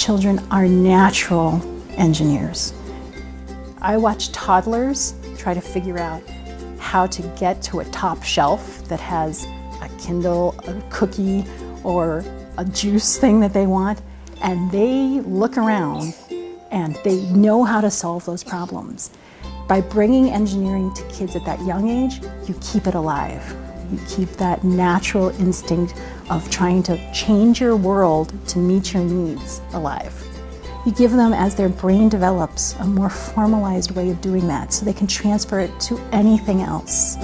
children are natural engineers. I watch toddlers try to figure out how to get to a top shelf that has a Kindle, a cookie, or a juice thing that they want, and they look around and they know how to solve those problems. By bringing engineering to kids at that young age, you keep it alive. You keep that natural instinct of trying to change your world to meet your needs alive. You give them, as their brain develops, a more formalized way of doing that so they can transfer it to anything else.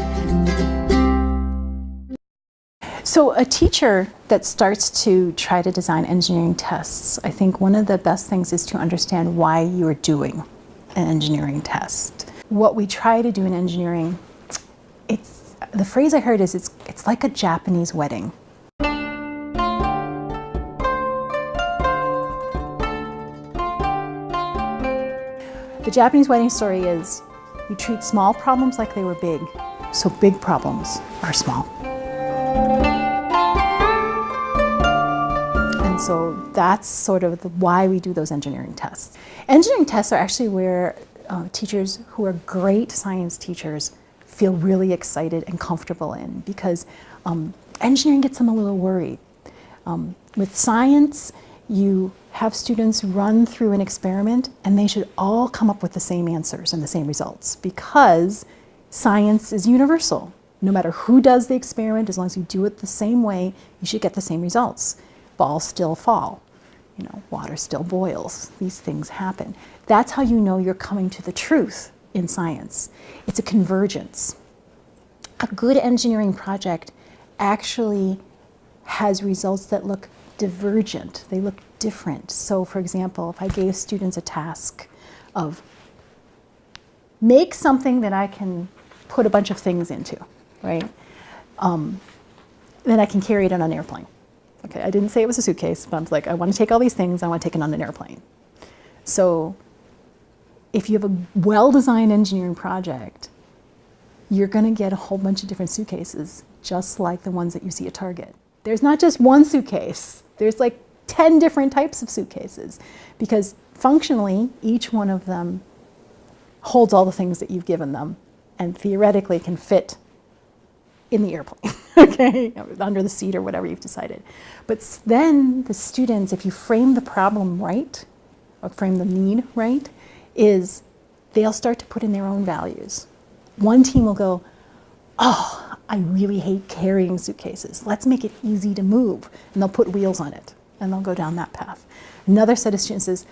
So a teacher that starts to try to design engineering tests, I think one of the best things is to understand why you're doing an engineering test. What we try to do in engineering, the phrase I heard is it's like a Japanese wedding. The Japanese wedding story is you treat small problems like they were big, so big problems are small. And so that's sort of why we do those engineering tests. Engineering tests are actually where teachers who are great science teachers feel really excited and comfortable in, because engineering gets them a little worried. With science, you have students run through an experiment and they should all come up with the same answers and the same results, because science is universal. No matter who does the experiment, as long as you do it the same way, you should get the same results. Balls still fall, water still boils. These things happen. That's how you know you're coming to the truth in science. It's a convergence. A good engineering project actually has results that look divergent. They look different. So for example, if I gave students a task of make something that I can put a bunch of things into, right? Then I can carry it on an airplane. Okay, I didn't say it was a suitcase, but I'm like, I want to take all these things, I want to take it on an airplane. So if you have a well-designed engineering project, you're going to get a whole bunch of different suitcases, just like the ones that you see at Target. There's not just one suitcase. There's like 10 different types of suitcases, because functionally, each one of them holds all the things that you've given them and theoretically can fit in the airplane, okay, under the seat or whatever you've decided. But then the students, if you frame the problem right, or frame the need right, is they'll start to put in their own values. One team will go, oh, I really hate carrying suitcases. Let's make it easy to move. And they'll put wheels on it, and they'll go down that path. Another set of students says,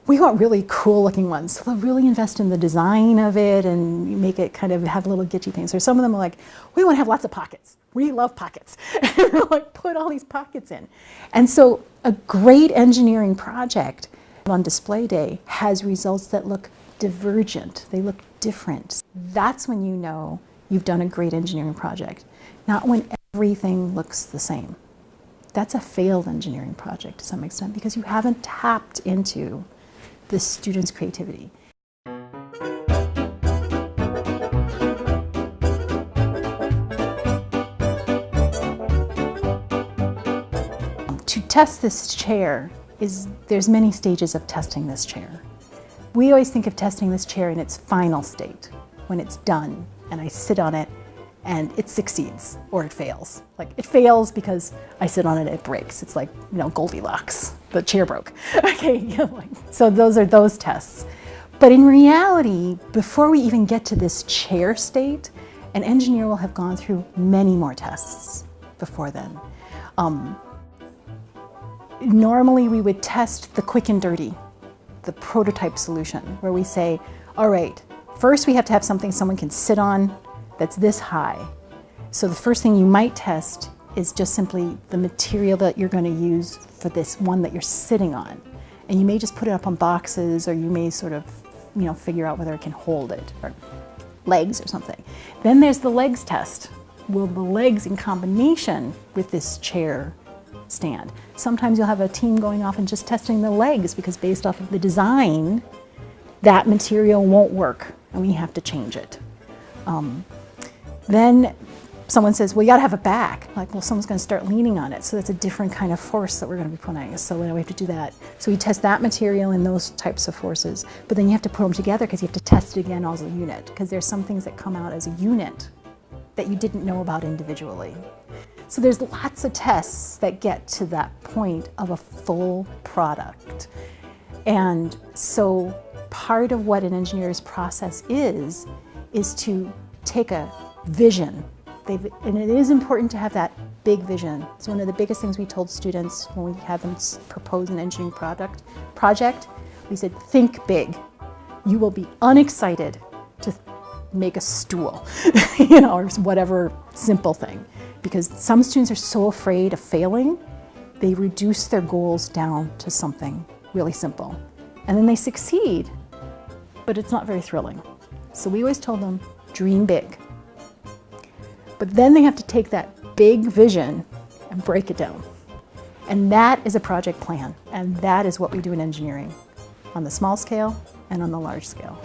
we want really cool looking ones. So they'll really invest in the design of it and make it kind of have little gitchy things. Or some of them are like, we want to have lots of pockets. We love pockets. And they'll like put all these pockets in. And so a great engineering project on display day has results that look divergent. They look different. That's when you know you've done a great engineering project, not when everything looks the same. That's a failed engineering project to some extent, because you haven't tapped into the student's creativity. To test this chair, there's many stages of testing this chair. We always think of testing this chair in its final state, when it's done and I sit on it and it succeeds or it fails. Like, it fails because I sit on it, it breaks. It's like, Goldilocks, the chair broke. Okay, so those are those tests. But in reality, before we even get to this chair state, an engineer will have gone through many more tests before then. Normally we would test the quick and dirty, the prototype solution, where we say, all right, first we have to have something someone can sit on that's this high. So the first thing you might test is just simply the material that you're going to use for this one that you're sitting on. And you may just put it up on boxes, or you may sort of, figure out whether it can hold it, or legs or something. Then there's the legs test. Will the legs in combination with this chair stand? Sometimes you'll have a team going off and just testing the legs, because based off of the design, that material won't work and we have to change it. Then someone says, well, you gotta have it back. Like, well, someone's gonna start leaning on it. So that's a different kind of force that we're gonna be putting. So we have to do that. So we test that material and those types of forces, but then you have to put them together because you have to test it again as a unit, because there's some things that come out as a unit that you didn't know about individually. So there's lots of tests that get to that point of a full product. And so part of what an engineer's process is to take a vision. And it is important to have that big vision. So one of the biggest things we told students when we had them propose an engineering project, we said, think big. You will be unexcited to make a stool, or whatever simple thing. Because some students are so afraid of failing, they reduce their goals down to something really simple. And then they succeed, but it's not very thrilling. So we always told them, dream big. But then they have to take that big vision and break it down. And that is a project plan. And that is what we do in engineering, on the small scale and on the large scale.